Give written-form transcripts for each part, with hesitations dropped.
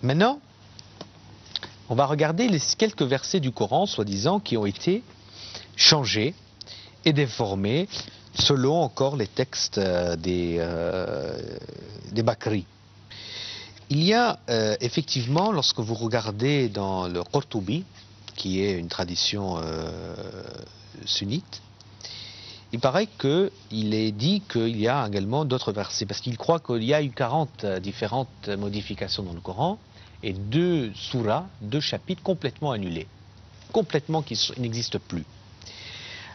Maintenant, on va regarder les quelques versets du Coran, soi-disant, qui ont été changés et déformés selon encore les textes des Bakri. Il y a effectivement, lorsque vous regardez dans le Qurtubi, qui est une tradition sunnite, il paraît qu'il est dit qu'il y a également d'autres versets, parce qu'il croit qu'il y a eu 40 différentes modifications dans le Coran, et 2 surahs, 2 chapitres complètement annulés, complètement qui n'existent plus.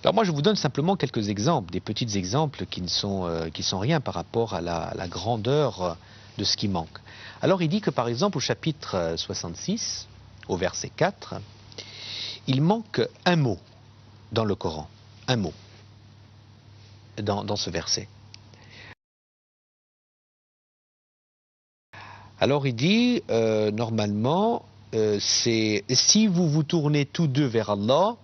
Alors moi je vous donne simplement quelques exemples, des petits exemples qui sont rien par rapport à la grandeur de ce qui manque. Alors il dit que par exemple au chapitre 66, au verset 4, il manque un mot dans le Coran, un mot dans ce verset. Alors il dit normalement c'est si vous vous tournez tous deux vers Allah,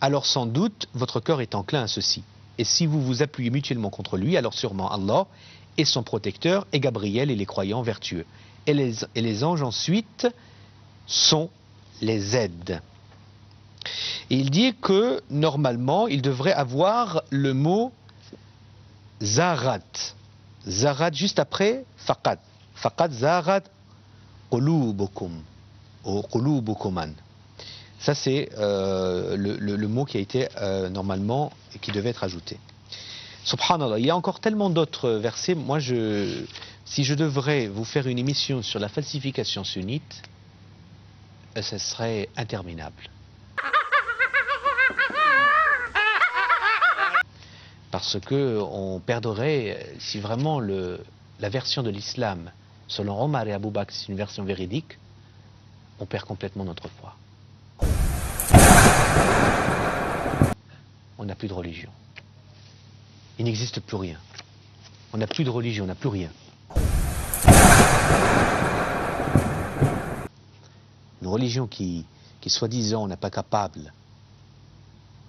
alors sans doute votre cœur est enclin à ceci. Et si vous vous appuyez mutuellement contre lui, alors sûrement Allah est son protecteur et Gabriel et les croyants vertueux. Et les anges ensuite sont les aides. Et il dit que normalement il devrait avoir le mot zarat. Zarat juste après faqat. Faqat zarat qulubukum ou qulubukuman. Ça c'est le mot qui a été normalement et qui devait être ajouté. Subhanallah, il y a encore tellement d'autres versets. Moi, si je devrais vous faire une émission sur la falsification sunnite, ce serait interminable. Parce que on perdrait, si vraiment la version de l'islam, selon Omar et Abou Bakr, c'est une version véridique, on perd complètement notre foi. On n'a plus de religion. Il n'existe plus rien. On n'a plus de religion, on n'a plus rien. Une religion qui soi-disant n'est pas capable,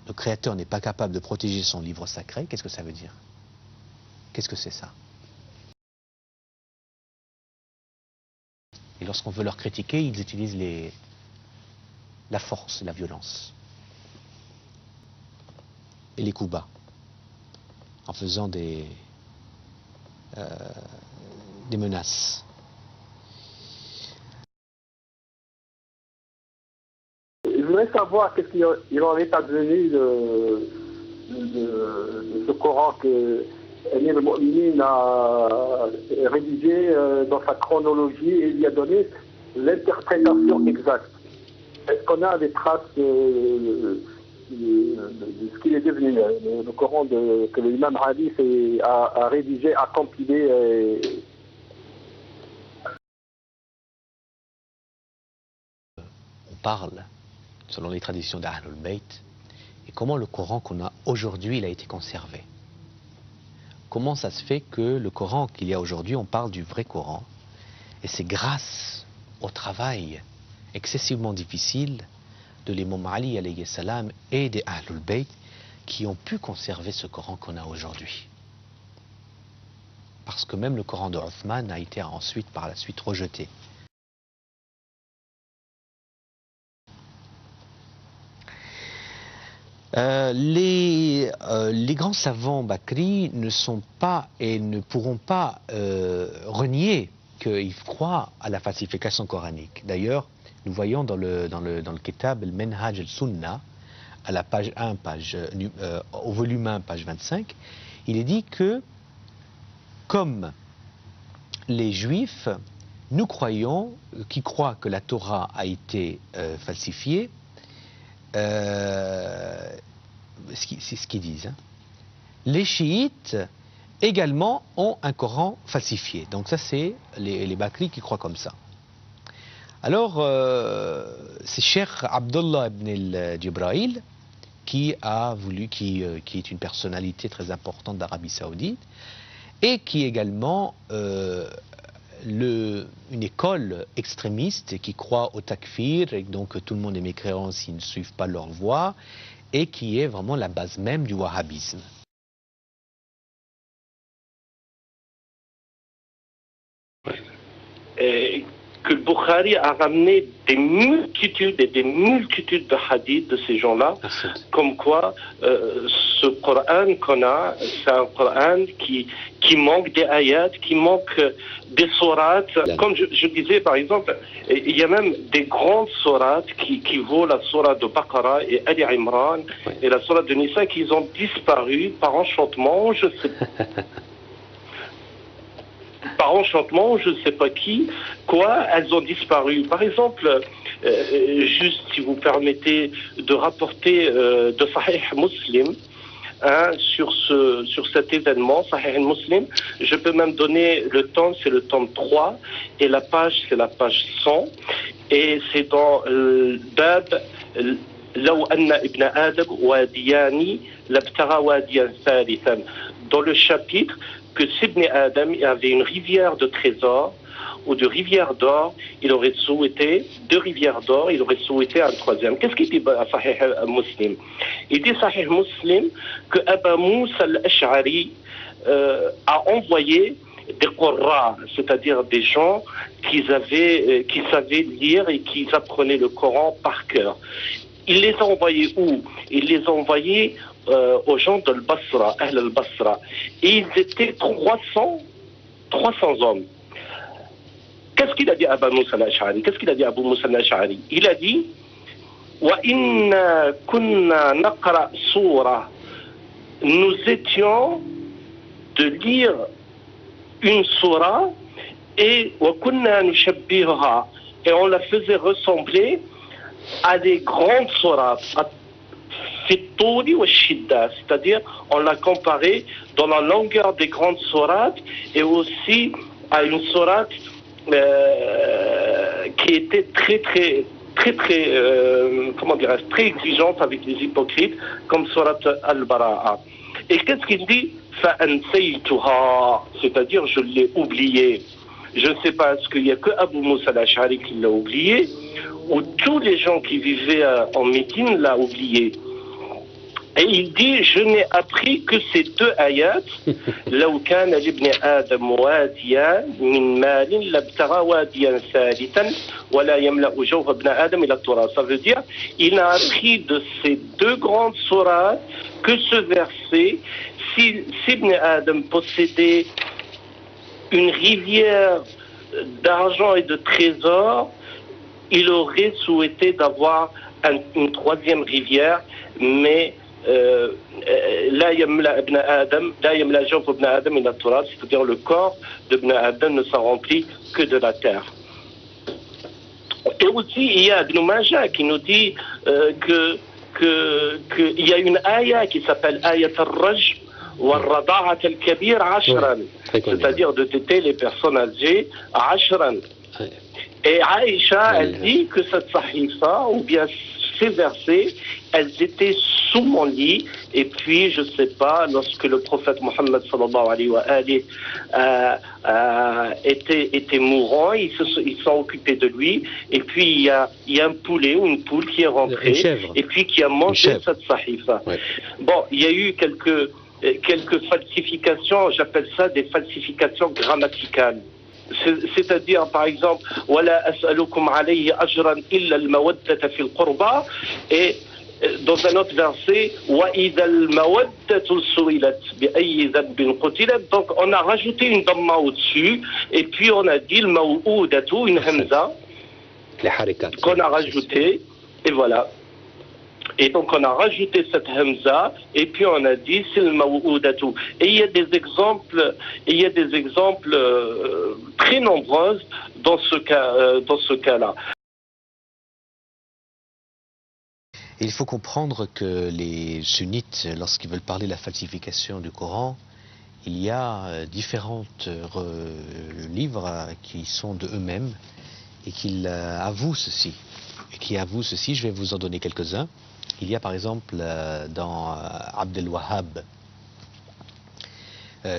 le Créateur n'est pas capable de protéger son livre sacré, qu'est-ce que ça veut dire? Qu'est-ce que c'est ça? Et lorsqu'on veut leur critiquer, ils utilisent la force, la violence. Et les coups bas. En faisant des menaces. Je voudrais savoir qu'est-ce qu'il en est advenu de ce Coran que Amir al-Mu'minin a rédigé dans sa chronologie et lui a donné l'interprétation exacte. Est-ce qu'on a des traces de ce qu'il est devenu, le Coran que l'imam Hadith a rédigé, a compilé On parle, selon les traditions d'Ahlul Bayt, et comment le Coran qu'on a aujourd'hui, il a été conservé. Comment ça se fait que le Coran qu'il y a aujourd'hui, on parle du vrai Coran, et c'est grâce au travail excessivement difficile de l'imam Ali alayhi salam et des Ahlul Bayt qui ont pu conserver ce Coran qu'on a aujourd'hui. Parce que même le Coran de Othman a été ensuite par la suite rejeté. Les grands savants Bakri ne sont pas et ne pourront pas renier qu'ils croient à la falsification coranique. D'ailleurs, nous voyons dans le Kitab al-Manhaj al-Sunnah, à la page 1, au volume 1, page 25, il est dit que, comme les Juifs, nous croyons, qui croient que la Torah a été falsifiée, c'est ce qu'ils disent. Hein. Les chiites également ont un Coran falsifié. Donc ça c'est les Bakri qui croient comme ça. Alors c'est Cheikh Abdullah ibn al-Jibrail qui est une personnalité très importante d'Arabie Saoudite et qui est également une école extrémiste qui croit au takfir et donc tout le monde est mécréant s'ils ne suivent pas leur voie et qui est vraiment la base même du wahhabisme. et que le Bukhari a ramené des multitudes et des multitudes de hadiths de ces gens-là, comme quoi ce Coran qu'on a, c'est un Coran qui manque des ayats, qui manque des sourates. Comme je disais, par exemple, il y a même des grandes sourates qui vaut la sourate de Baqarah et Ali Imran et la sourate de Nisa qui ont disparu par enchantement, je sais pas. Par enchantement, je ne sais pas qui, quoi, elles ont disparu. Par exemple, juste si vous permettez de rapporter de Sahih Muslim, sur cet événement, Sahih Muslim, je peux même donner le tome, c'est le tome 3, et la page, c'est la page 100, et c'est dans Bab, لو أن ابن آدم واديان لابتغى واديا ثالثا, dans le chapitre que si Ibn Adam avait une rivière de trésors ou de rivières d'or, il aurait souhaité deux rivières d'or, il aurait souhaité un troisième. Qu'est-ce qu'il dit à Sahih Muslim? Il dit Sahih Muslim que Aba Moussa al-Ash'ari a envoyé des Qurra, c'est-à-dire des gens qui savaient lire et qui apprenaient le Coran par cœur. Il les a envoyés où? Il les a envoyés aux gens de Al-Basra, Ahl al-Basra. Et ils étaient 300 hommes. Qu'est-ce qu'il a dit à Abu Moussa al-Ash'ari? Qu'est-ce qu'il a dit à Abu Moussa al-Ash'ari? Il a dit Wa inna kunna naqra soura. Nous étions de lire une soura et wa kunna nushabbihuha, et on la faisait ressembler à des grandes sourates, c'est-à-dire on l'a comparé dans la longueur des grandes sourates et aussi à une sourate qui était très très exigeante avec les hypocrites, comme sourate Al-Bara'a. Et qu'est-ce qu'il dit? C'est-à-dire je l'ai oublié. Je ne sais pas, est-ce qu'il n'y a que Abu Moussa al-Ash'ari qui l'a oublié, ou tous les gens qui vivaient en Médine l'ont oublié. Et il dit, je n'ai appris que ces deux ayats. لو كان لابن آدم واديا من مال لابتغى واديا ثالثا ولا يملأ جوف ابن آدم إلى التراب. Ça veut dire, il a appris de ces deux grandes sourates que ce verset, si Ibn Adam possédait une rivière d'argent et de trésors, il aurait souhaité d'avoir une troisième rivière, mais لا يملأ ابن آدم لا يملأ جوف ابن آدم إلى التراب, c'est-à-dire le corps d'Ibn Adam ne s'en remplit que de la terre. Et aussi il y a Ibn Majah qui nous dit qu'il y a une ayah qui s'appelle ayat al-rajm والرضاعة الكبير عشرا, c'est-à-dire de téter les personnes âgées عشرا. Et Aïcha, elle dit que cette sahifa, ou bien ces versets, elles étaient sous mon lit, et puis, je ne sais pas, lorsque le prophète Mohammed sallallahu alayhi wa alihi était mourant, ils sont occupés de lui, et puis il y a un poulet ou une poule qui est rentrée, et puis qui a mangé cette sahifa. Ouais. Bon, il y a eu quelques falsifications, j'appelle ça des falsifications grammaticales. C'est-à-dire, par exemple, ولا أسألكم عليه أجرا إلا المودة في القربى, et dans un autre verset, وإذا المودة سئلت بأي ذنب قتلت. Donc, on a rajouté une damma au-dessus, et puis on a dit le maw'oudatu, une hamza, qu'on a rajouté, et voilà. Et donc on a rajouté cette hamza, et puis on a dit c'est le maw'oudatu. Et il y a des exemples très nombreux dans ce cas-là. Il faut comprendre que les sunnites, lorsqu'ils veulent parler de la falsification du Coran, il y a différents livres qui sont de eux-mêmes et qu'ils avouent ceci. Je vais vous en donner quelques-uns. Il y a par exemple dans Abdel Wahhab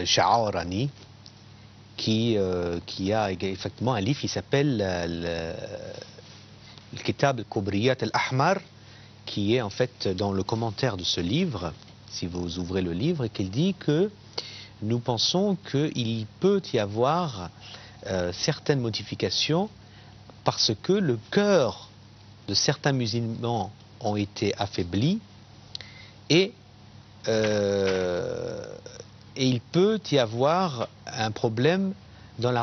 Sha'arani qui a effectivement un livre qui s'appelle le Kitab al-Kubriyat al-Ahmar, qui est en fait dans le commentaire de ce livre, si vous ouvrez le livre, et qu'il dit que nous pensons qu'il peut y avoir certaines modifications parce que le cœur de certains musulmans ont été affaiblis et il peut y avoir un problème dans la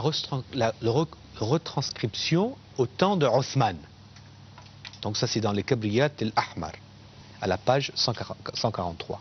retranscription au temps de Othman. Donc ça c'est dans les Kabriyat al-Ahmar, à la page 143.